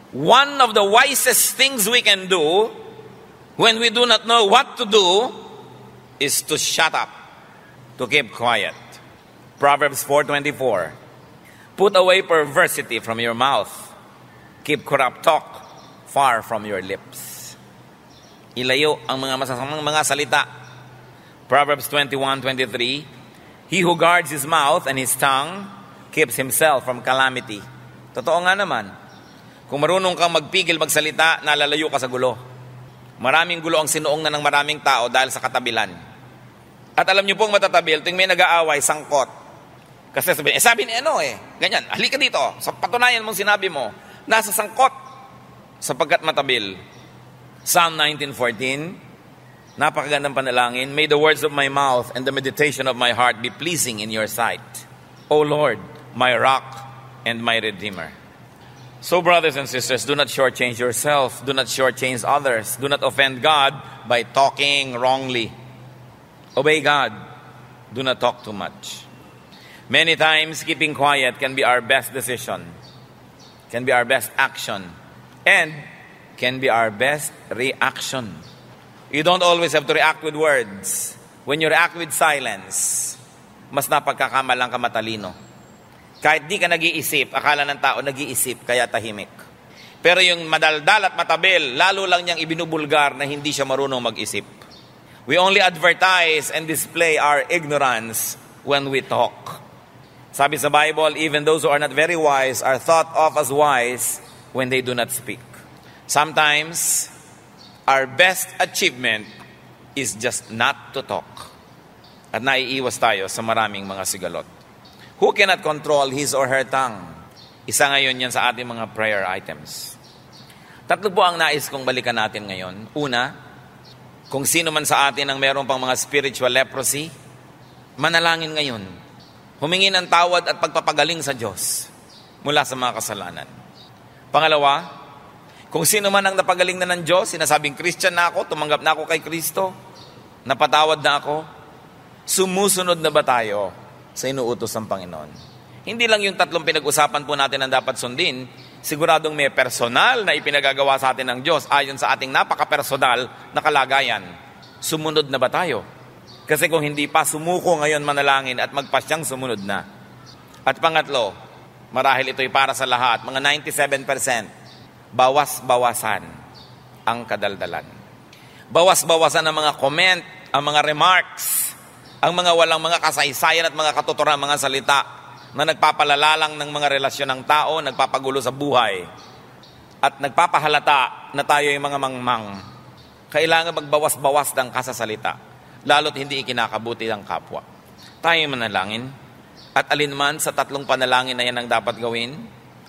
One of the wisest things we can do when we do not know what to do is to shut up, to keep quiet. Proverbs 4:24. Put away perversity from your mouth. Keep corrupt talk far from your lips. Ilayo ang mga masasamang mga salita. Proverbs 21:23. He who guards his mouth and his tongue keeps himself from calamity. Totoo nga naman. Kung marunong kang magpigil magsalita, nalalayo ka sa gulo. Maraming gulo ang sinuong na ng maraming tao dahil sa katabilan. At alam niyo pong matatabil, tuwing may nag-aaway, sangkot. Kasi sabi ni ganyan, halika dito, sa patunayan mong sinabi mo, nasa sangkot, sapagkat matabil. Psalm 19:14, napakagandang panalangin, may the words of my mouth and the meditation of my heart be pleasing in your sight, O Lord, my rock and my redeemer. So brothers and sisters, do not shortchange yourself, do not shortchange others, do not offend God by talking wrongly. Obey God, do not talk too much. Many times, keeping quiet can be our best decision, can be our best action, and can be our best reaction. You don't always have to react with words. When you react with silence, mas napagkakamalang ka matalino. Kahit di ka nag-iisip, akala ng tao nag-iisip, kaya tahimik. Pero yung madaldal at matabil, lalo lang niyang ibinubulgar na hindi siya marunong mag-isip. We only advertise and display our ignorance when we talk. Sabi sa Bible, even those who are not very wise are thought of as wise when they do not speak. Sometimes, our best achievement is just not to talk. At naiiwas tayo sa maraming mga sigalot. Who cannot control his or her tongue? Isa ngayon yan sa ating mga prayer items. Tatlo po ang nais kong balikan natin ngayon. Una, kung sino man sa atin ang meron pang mga spiritual leprosy, manalangin ngayon. Humingi ng tawad at pagpapagaling sa Diyos mula sa mga kasalanan. Pangalawa, kung sino man ang napagaling na ng Diyos, sinasabing Christian na ako, tumanggap na ako kay Kristo, napatawad na ako, sumusunod na ba tayo sa inuutos ng Panginoon? Hindi lang yung tatlong pinag-usapan po natin ang dapat sundin, siguradong may personal na ipinagagawa sa atin ng Diyos ayon sa ating napaka-personal na kalagayan. Sumunod na ba tayo? Kasi kung hindi pa, sumuko ngayon manalangin at magpasyang sumunod na. At pangatlo, marahil ito'y para sa lahat, mga 97%, bawas-bawasan ang kadaldalan. Bawas-bawasan ang mga comment, ang mga remarks, ang mga walang mga kasaysayan at mga katuturan, mga salita na nagpapalala lang ng mga relasyon ng tao, nagpapagulo sa buhay, at nagpapahalata na tayo yung mga mangmang. Kailangan magbawas-bawas ng kasasalita, lalo't hindi ikinakabuti ng kapwa. Tayo manalangin, at alinman sa tatlong panalangin na yan ang dapat gawin,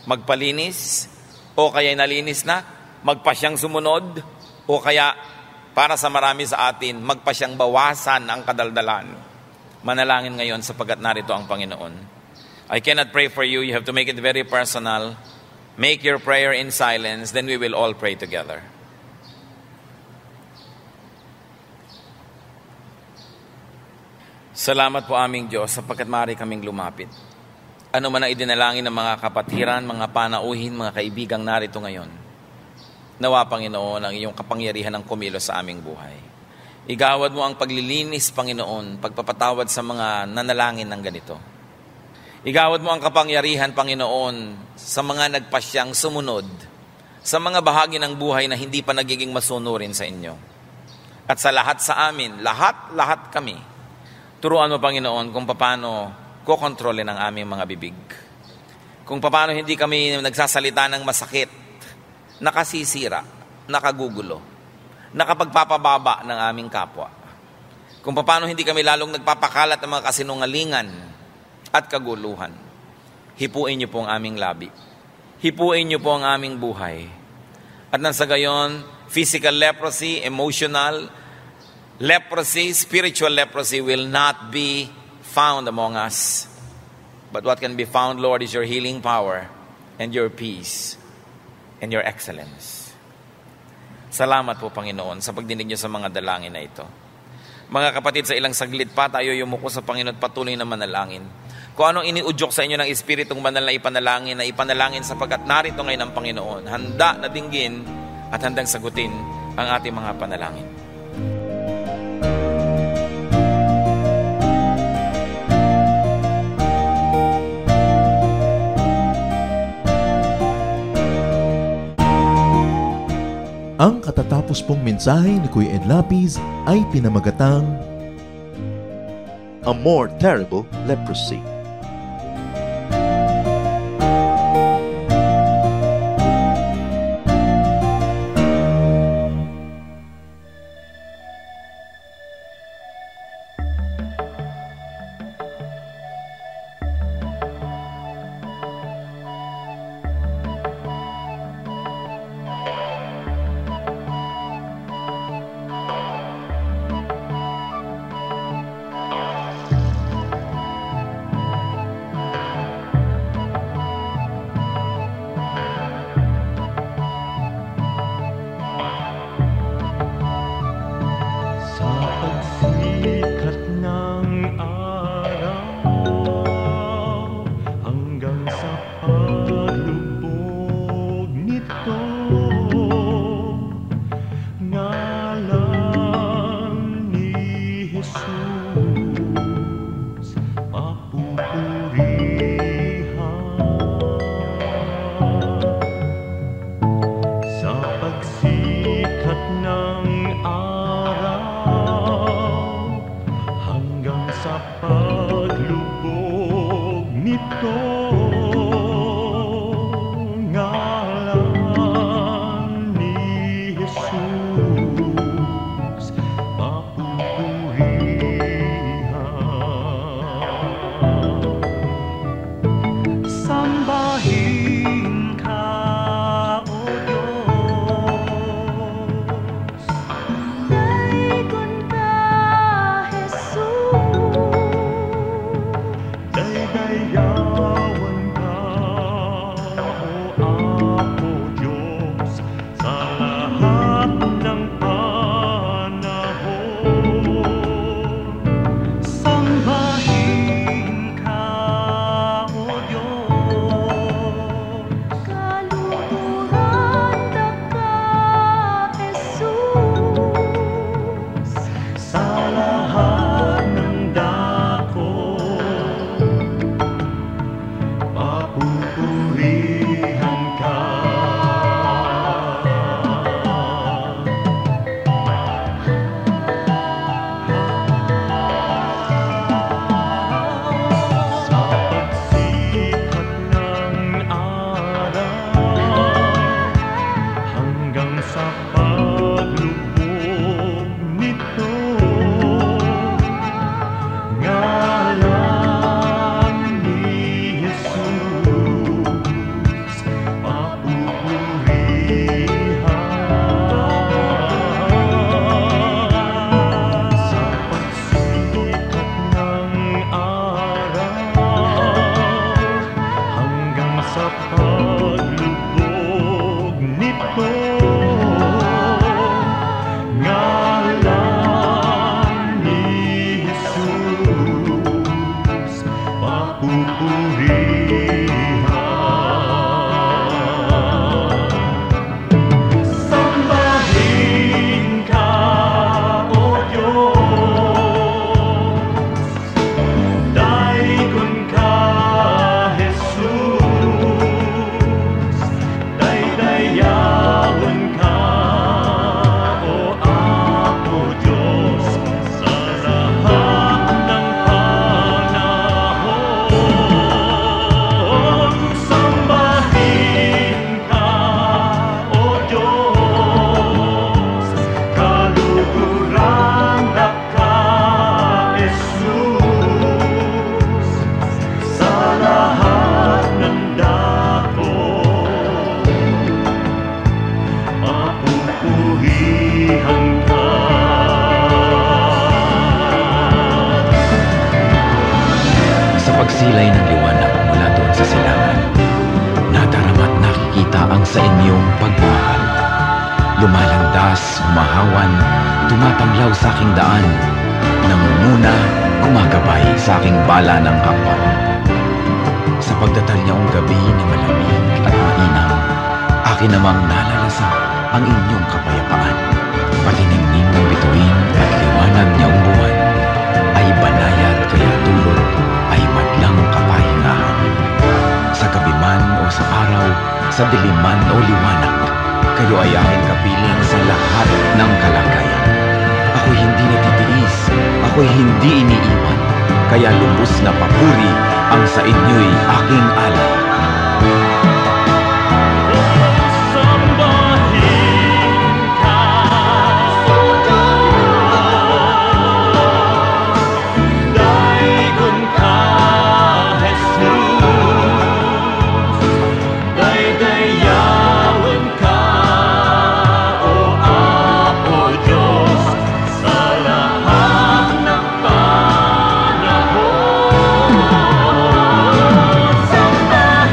magpalinis, o kaya nalinis na, magpasyang sumunod, o kaya para sa marami sa atin, magpasyang bawasan ang kadaldalan. Manalangin ngayon sapagkat narito ang Panginoon. I cannot pray for you. You have to make it very personal. Make your prayer in silence, then we will all pray together. Salamat po aming Diyos sapagkat maaari kaming lumapit. Ano man ang idinalangin ng mga kapatiran, mga panauhin, mga kaibigang narito ngayon. Nawa, Panginoon, ang iyong kapangyarihan ng kumilos sa aming buhay. Igawad mo ang paglilinis, Panginoon, pagpapatawad sa mga nanalangin ng ganito. Igawad mo ang kapangyarihan, Panginoon, sa mga nagpasyang sumunod, sa mga bahagi ng buhay na hindi pa nagiging masunurin sa inyo. At sa lahat sa amin, lahat kami, turuan mo, Panginoon, kung paano kokontrolin ang aming mga bibig. Kung paano hindi kami nagsasalita ng masakit, nakasisira, nakagugulo, nakapagpapababa ng aming kapwa. Kung paano hindi kami lalong nagpapakalat ng mga kasinungalingan at kaguluhan. Hipuin niyo po ang aming labi. Hipuin niyo po ang aming buhay. At nang sa gayon, physical leprosy, emotional leprosy, spiritual leprosy will not be found among us. But what can be found, Lord, is your healing power and your peace and your excellence. Salamat po, Panginoon, sa pagdinig niyo sa mga dalangin na ito. Mga kapatid, sa ilang saglit pa, tayo yumuko sa Panginoon at patuloy na manalangin. Kung anong iniudyok sa inyo ng Espiritong Banal na ipanalangin sapagkat narito ngayon ang Panginoon, handa na dinggin at handang sagutin ang ating mga panalangin. Ang katatapos pong mensahe ni Kuya Ed Lapiz ay pinamagatang A More Terrible Leprosy. sikat ng araw hanggang sa paglubog nito, ngalan ni Jesus papupurihan. Sambahin ka, O Diyos, Daikon ka, Jesus. daydayawan ka, O Apo Diyos, sa lahat ng panahon. Sambahin ka, O Diyos, Kaluhuran ka, Jesus. sa lahat ng dako, papupurihan ka. Sa pagsikat ng araw hanggang sa paglubog nito, ngalan ni Jesus papupurihan. Sa pagsikat ng araw hanggang sa paglubog nito, ngalan ni Jesus papupurihan. Sambahin ka, O Diyos, daikon ka, Jesus, daydayawan ka, O Apo Diyos, sa lahat ng panahon. Sambahin ka, O Diyos, kaluhuran ka, Jesus, sa lahat ng dako, papupurihan ka. Sa pagsilay ng liwanag mula doon sa silangan, nadarama't nakikita ang sa inyong pagmamahal. Lumalandas, humahawan, tumatanglaw sa aking daan, nangunguna, gumagabay sa aking bala ng hakbang. Sa pagdatalyaong gabi na malamig at mainam, akin namang nalalasap ang inyong kapayapaan. Pati ningning ng bituin at liwanag niyang buwan ay banayad kaya dulot ay madlang kapahingahan. Sa gabi man o sa araw, sa dilim man o liwanag, kayo ay aking kapiling sa lahat ng kalagayan. Ako'y hindi natitiis, ako'y hindi iniiwan, kaya lubos na papuri ang sa inyo'y aking alay. Sambahin ka, O Diyos, daikon ka, Jesus, daydayawan ka, O Apo Diyos, sa lahat ng panahon. Sambahin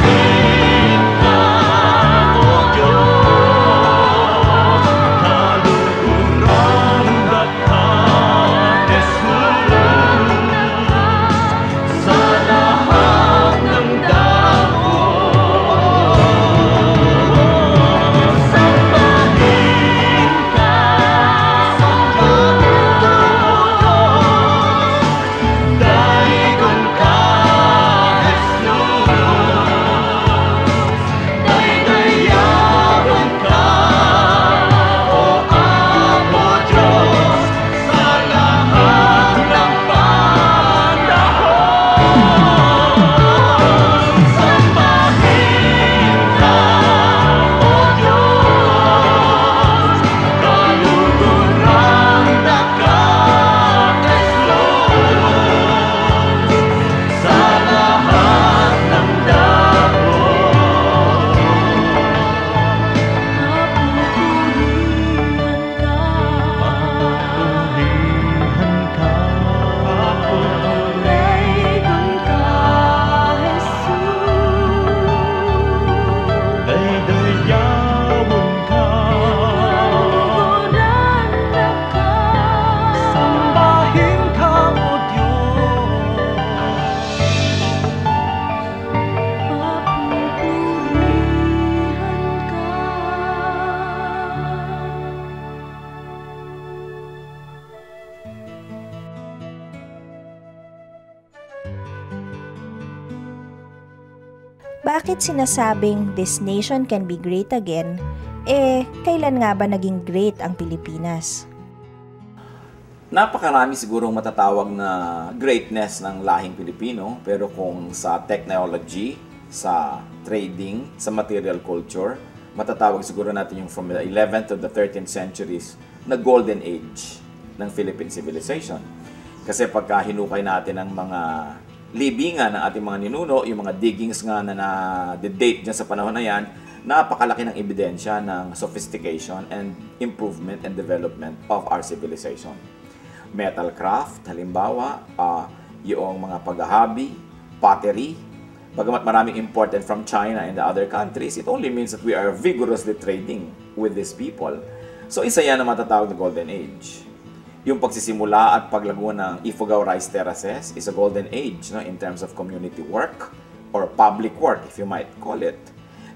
Bakit sinasabing this nation can be great again? Kailan nga ba naging great ang Pilipinas? Napakarami sigurong matatawag na greatness ng lahing Pilipino, pero kung sa technology, sa trading, sa material culture, matatawag siguro natin yung from the 11th to the 13th centuries na golden age ng Philippine civilization. Kasi pagka hinukay natin ang mga libingan ng ating mga ninuno, yung mga diggings nga na na-date dyan sa panahon na yan, napakalaki ng ebidensya ng sophistication and improvement and development of our civilization. Metal craft, halimbawa, yung mga paghahabi, pottery, bagamat maraming imported from China and the other countries, it only means that we are vigorously trading with these people. So isa yan na matatawag na golden age. Yung pagsisimula at paglago ng Ifugao Rice Terraces is a golden age, no, in terms of community work or public work, if you might call it.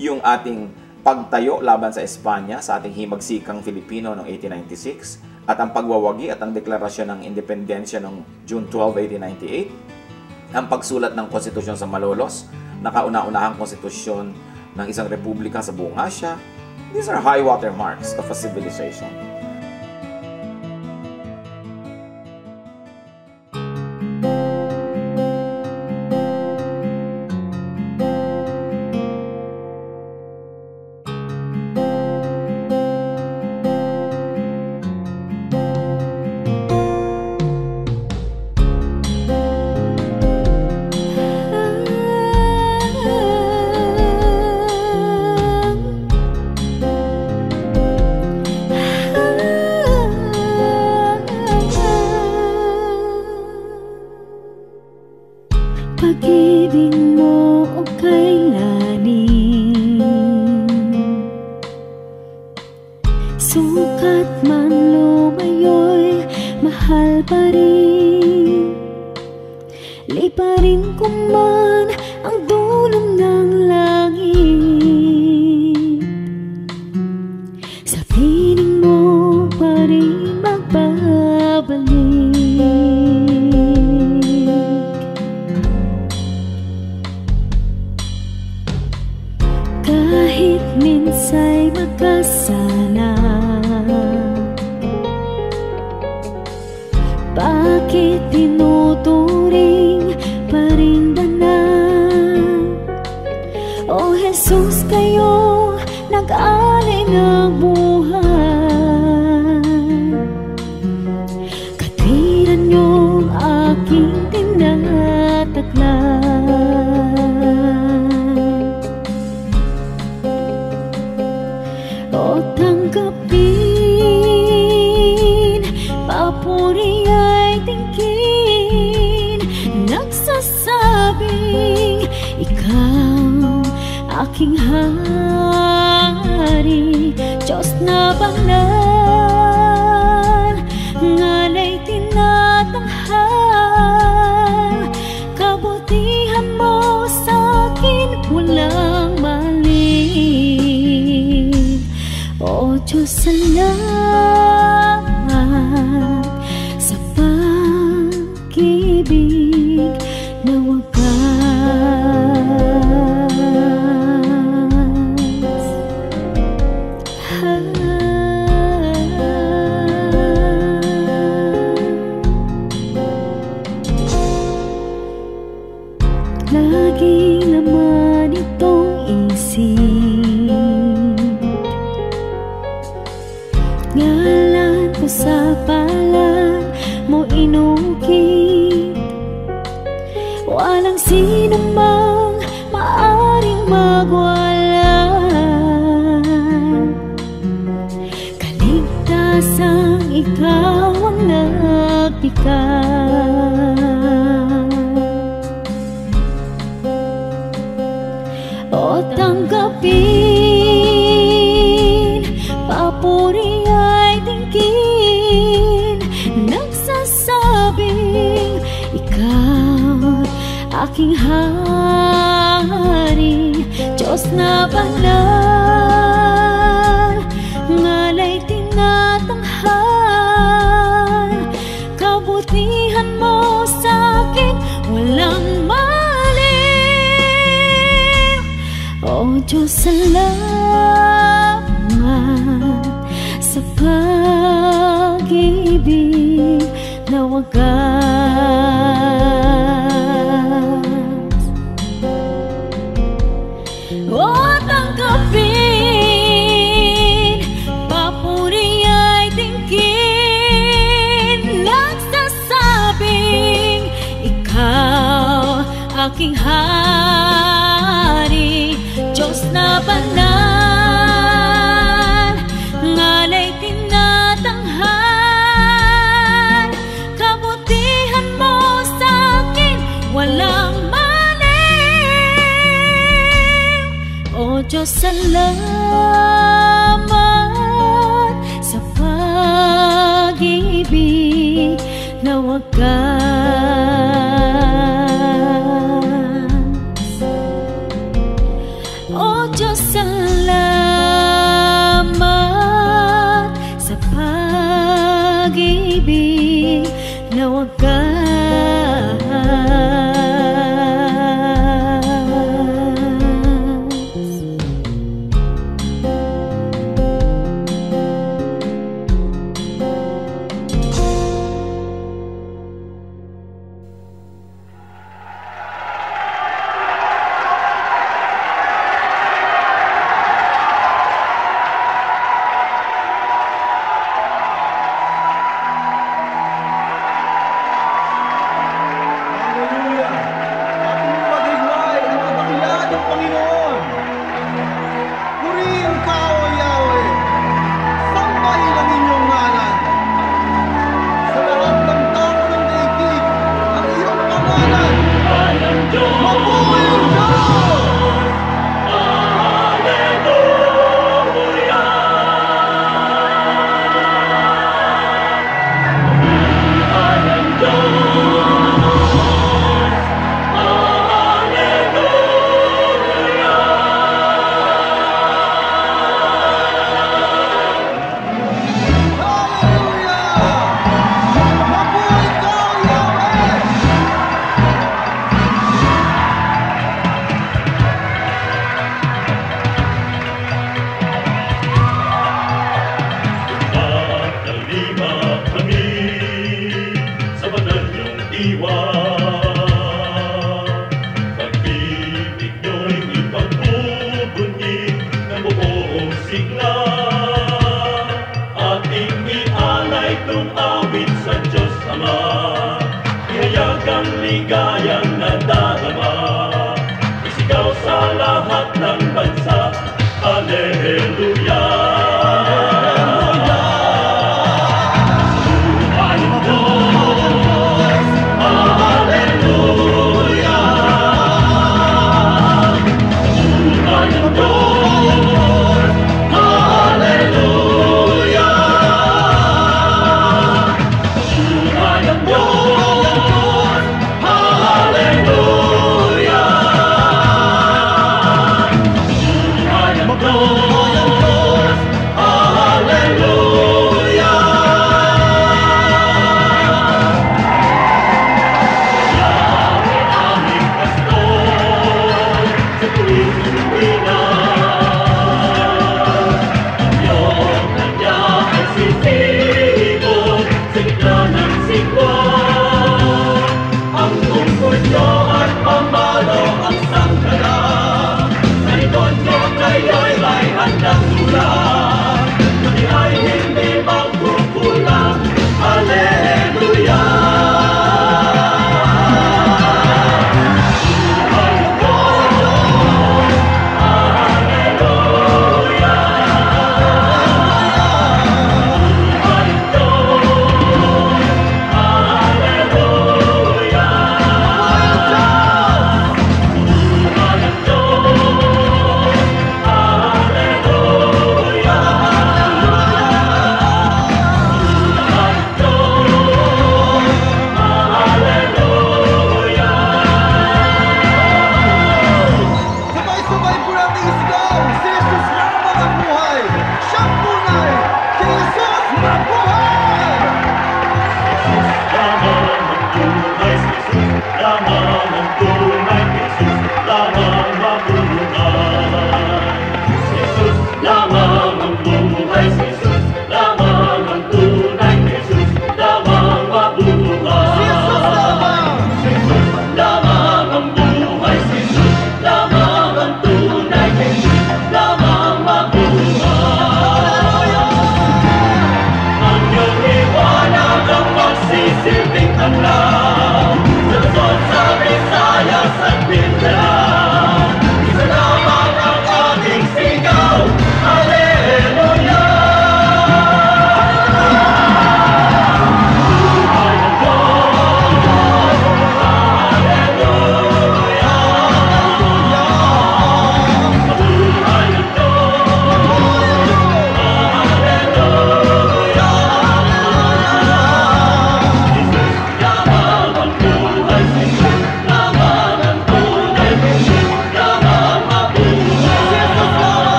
Yung ating pagtayo laban sa Espanya, sa ating himagsikang Filipino noong 1896, at ang pagwawagi at ang deklarasyon ng independensya noong June 12, 1898, ang pagsulat ng konstitusyon sa Malolos, nakauna-unahang konstitusyon ng isang republika sa buong Asya. These are high water marks of a civilization. Pag-ibig mo o kailanin, sukat man lumayo'y mahal pa rin. Liparin ko man ang dulong ng langit, sa piling mo pa rin magbabalik. Kahit minsa'y magkasala, bakit tinuturing pa rin danan? O Jesus, kayo nag-alay ng buhay, katwiran niyong aking tinataglan. O tanggapin, papuri ay tingin, nagsasabing ikaw aking hari, Diyos na banal, ngalay tinatanghal, kabutihan mo sa'kin walang mali. O Diyos, salamat sa pag-ibig na wagas. Laging laman itong isip, ngalan ko sa palad mo inukit. Walang sino mang maaring magwalan, kaligtasang ikaw ang nagpikat. O tanggapin, papuri ay tingin, nagsasabing ikaw aking hari, Diyos na banal, ngalay tinatanghal, kabutihan mo sa'kin walang mali. Diyos, salamat sa pag-ibig na wagas. O tanggapin, papuri ay tingin, nagsasabing ikaw aking hari, Diyos na banal, ngalay tinatanghal, kabutihan mo sa'kin walang maling. O Diyos, salamat sa pag-ibig na wagas. O Diyos, salamat sa pag-ibig na wagas.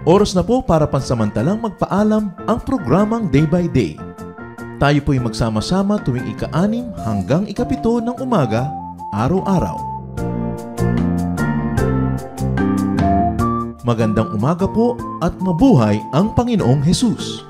Oras na po para pansamantalang magpaalam ang programang Day by Day. Tayo po'y magsama-sama tuwing ika-6 hanggang ika-7 ng umaga, araw-araw. Magandang umaga po at mabuhay ang Panginoong Hesus!